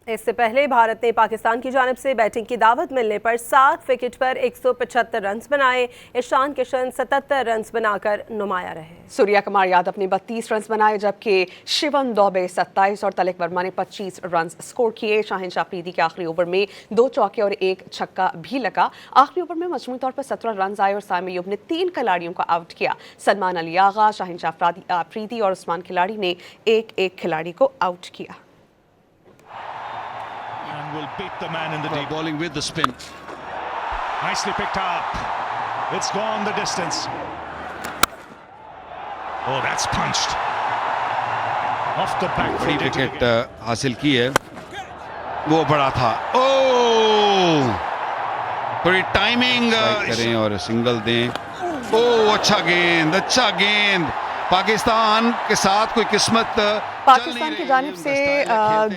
इससे पहले भारत ने पाकिस्तान की जानिब से बैटिंग की दावत मिलने पर 7 विकेट पर 175 रन बनाए। ईशान किशन 77 रन बनाकर नुमाया रहे। सूर्या कुमार यादव ने 32 रन बनाए, जबकि शिवम दुबे 27 और तलक वर्मा ने 25 रन स्कोर किए। शाहिन अफरीदी के आखिरी ओवर में 2 चौके और 1 छक्का भी लगा। आखिरी ओवर में मजमूई तौर पर 17 रन आए और साइम अयूब ने 3 खिलाड़ियों को आउट किया। सलमान अली आगा, शाहिन अफरीदी और उस्मान खिलाड़ी ने एक खिलाड़ी को आउट किया। And will beat the man in the deep. Bowling with the spin. Nicely picked up. It's gone the distance. Oh, that's punched. Off the back. बड़ी विकेट हासिल की है, वो बड़ा था। ओह, थोड़ी टाइमिंग करें और सिंगल दें। ओह, अच्छा गेंद। पाकिस्तान के साथ कोई किस्मत पाकिस्तान की जानिब से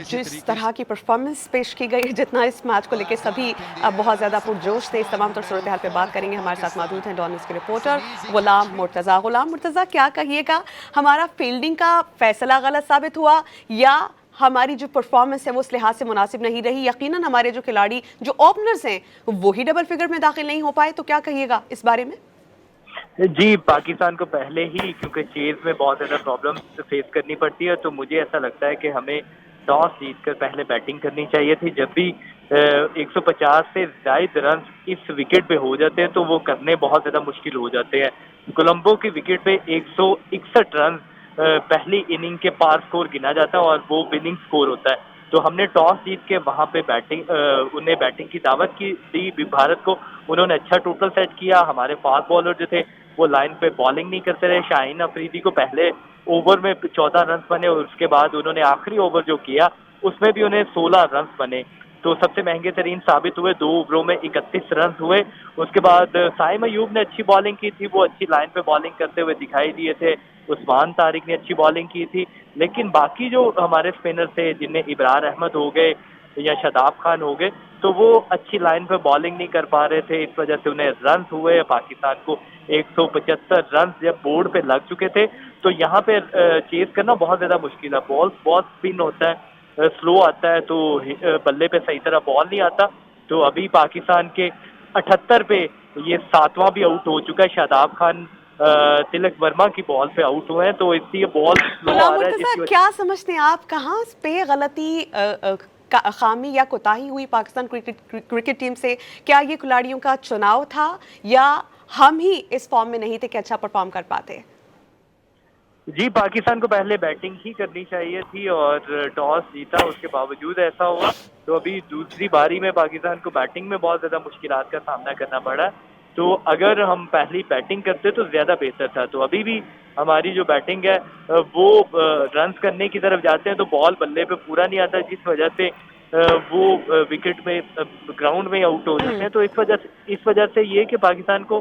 जिस तरह की परफॉर्मेंस पेश की गई, जितना इस मैच को लेकर सभी बहुत ज़्यादा पुरजोश थे। इस तमाम तर सूरत हाल पे बात करेंगे। हमारे साथ मौजूद हैं डॉन न्यूज़ के रिपोर्टर गुलाम मुर्तज़ा। गुलाम मुर्तज़ा, क्या कहिएगा, हमारा फील्डिंग का फैसला गलत साबित हुआ या हमारी जो परफॉर्मेंस है वो उस लिहाज से मुनासिब नहीं रही? यकीनन हमारे जो खिलाड़ी, जो ओपनर्स हैं, वही डबल फिगर में दाखिल नहीं हो पाए, तो क्या कहिएगा इस बारे में? जी, पाकिस्तान को पहले ही क्योंकि चेज में बहुत ज़्यादा प्रॉब्लम फेस करनी पड़ती है, तो मुझे ऐसा लगता है कि हमें टॉस जीतकर पहले बैटिंग करनी चाहिए थी। जब भी 150 से ज़ायद रन इस विकेट पे हो जाते हैं तो वो करने बहुत ज़्यादा मुश्किल हो जाते हैं। कोलंबो की विकेट पे 161 रन पहली इनिंग के पार स्कोर गिना जाता है और वो विनिंग स्कोर होता है। तो हमने टॉस जीत के वहाँ पे उन्हें बैटिंग की दावत की दी भारत को। उन्होंने अच्छा टोटल सेट किया। हमारे फास्ट बॉलर जो थे वो लाइन पे बॉलिंग नहीं करते रहे। शाहीन अफरीदी को पहले ओवर में 14 रन बने और उसके बाद उन्होंने आखिरी ओवर जो किया उसमें भी उन्हें 16 रन बने, तो सबसे महंगे तरीन साबित हुए। 2 ओवरों में 31 रन हुए। उसके बाद साइम अयूब ने अच्छी बॉलिंग की थी, वो अच्छी लाइन पे बॉलिंग करते हुए दिखाई दिए थे। उस्मान तारिक ने अच्छी बॉलिंग की थी, लेकिन बाकी जो हमारे स्पिनर थे, जिनमें इब्रार अहमद हो गए या शादाब खान हो गए, तो वो अच्छी लाइन पे बॉलिंग नहीं कर पा रहे थे। इस वजह से उन्हें रन हुए। पाकिस्तान को 175 रन जब बोर्ड पे लग चुके थे, तो यहाँ पे चेज करना बहुत ज़्यादा मुश्किल है। बॉल बहुत स्पिन होता है, स्लो आता है, तो बल्ले पे सही तरह बॉल नहीं आता। तो अभी पाकिस्तान के 78 पे ये 7वां भी आउट हो चुका है। शादाब खान तिलक वर्मा की बॉल पे आउट हुए हैं, तो इसलिए बॉल स्लो आ रहा है। क्या समझते हैं आप, कहाँ पे गलती, खामी या कोताही हुई पाकिस्तान क्रिकेट टीम से? क्या ये खिलाड़ियों का चुनाव था या हम ही इस फॉर्म में नहीं थे कि अच्छा परफॉर्म कर पाते? जी, पाकिस्तान को पहले बैटिंग ही करनी चाहिए थी और टॉस जीता, उसके बावजूद ऐसा हुआ। तो अभी दूसरी बारी में पाकिस्तान को बैटिंग में बहुत ज़्यादा मुश्किलात का सामना करना पड़ा। तो अगर हम पहली बैटिंग करते तो ज़्यादा बेहतर था। तो अभी भी हमारी जो बैटिंग है वो रन्स करने की तरफ जाते हैं तो बॉल बल्ले पे पूरा नहीं आता, जिस वजह से वो विकेट में ग्राउंड में आउट हो जाते हैं। तो इस वजह से ये कि पाकिस्तान को